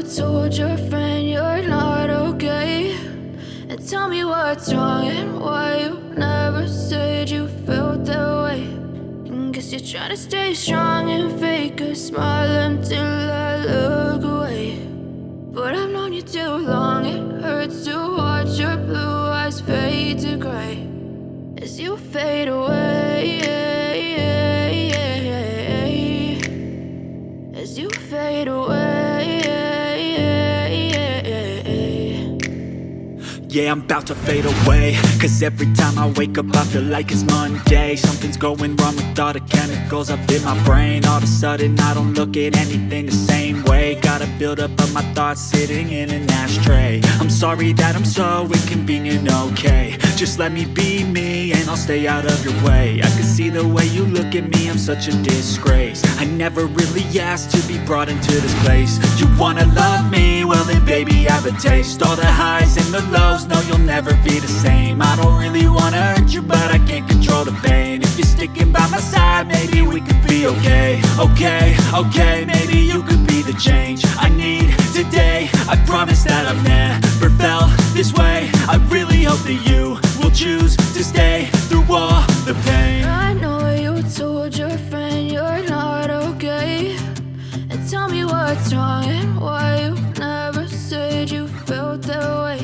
told your friend you're not okay? And tell me what's wrong and why you never said you felt that way. And guess you're trying to stay strong and fake a smile until I look away. But I've known you too long, it hurts to watch your blue eyes fade to gray as you fade away, as you fade away. Yeah, I'm about to fade away, cause every time I wake up I feel like it's Monday. Something's going wrong with all the chemicals up in my brain. All of a sudden I don't look at anything the same way. Got a buildup of my thoughts sitting in an ashtray. I'm sorry that I'm so inconvenient, okay? Just let me be me and I'll stay out of your way. I can see the way you look at me, I'm such a disgrace. I never really asked to be brought into this place. You wanna love me? Well then baby, have a taste. All the highs and the lows, no, you'll never be the same. I don't really wanna hurt you, but I can't control the pain. If you're sticking by my side, maybe we could be okay. Okay, maybe you could be the change I need today. I promise that I've never felt this way. I really hope that you will choose to stay through all the pain. I know you told your friend you're not okay. And tell me what's wrong and why you never said you felt that way.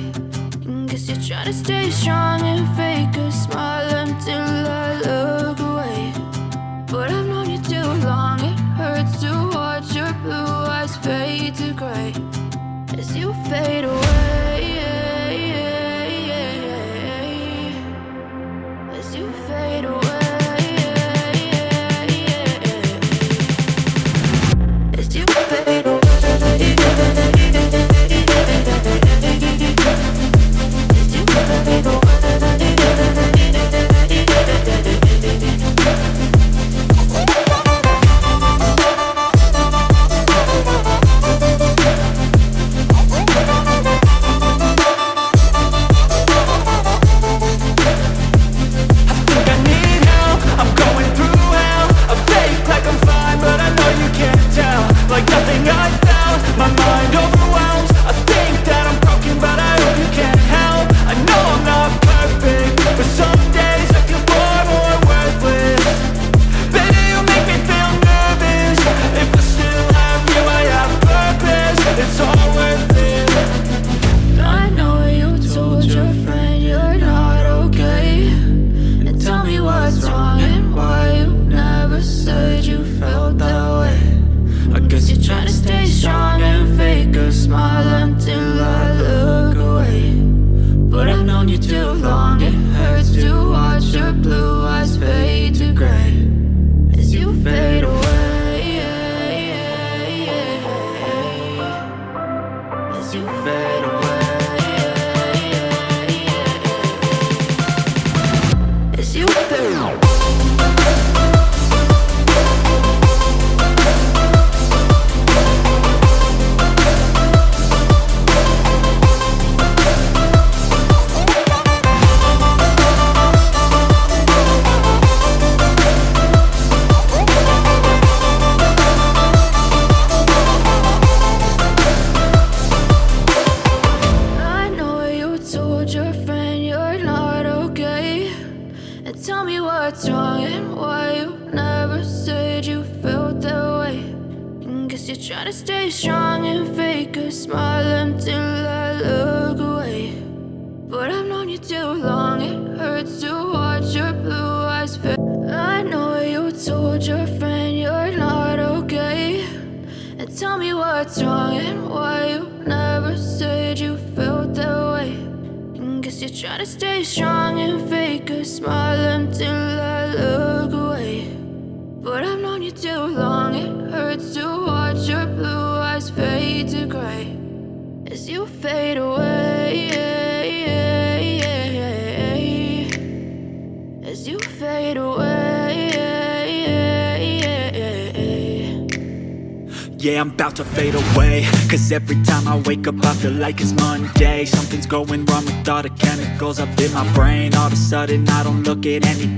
Guess you're trying to stay strong and fake a smile until I look away. But I've known you too long, it hurts to watch your blue eyes fade to gray as you fade away, as you fade away, as you fade away. Tell me what's wrong and why you never said you felt that way. And guess you're trying to stay strong and fake a smile until I look away. But I've known you too long, it hurts to watch your blue eyes fade. I know you told your friend you're not okay. And tell me what's wrong and why you never said you felt that way. Guess you're trying to stay strong and fake a smile until I look away. But I've known you too long, it hurts to watch your blue eyes fade to gray as you fade away, as you fade away. Yeah, I'm about to fade away, cause every time I wake up I feel like it's Monday. Something's going wrong with all the chemicals up in my brain. All of a sudden I don't look at anything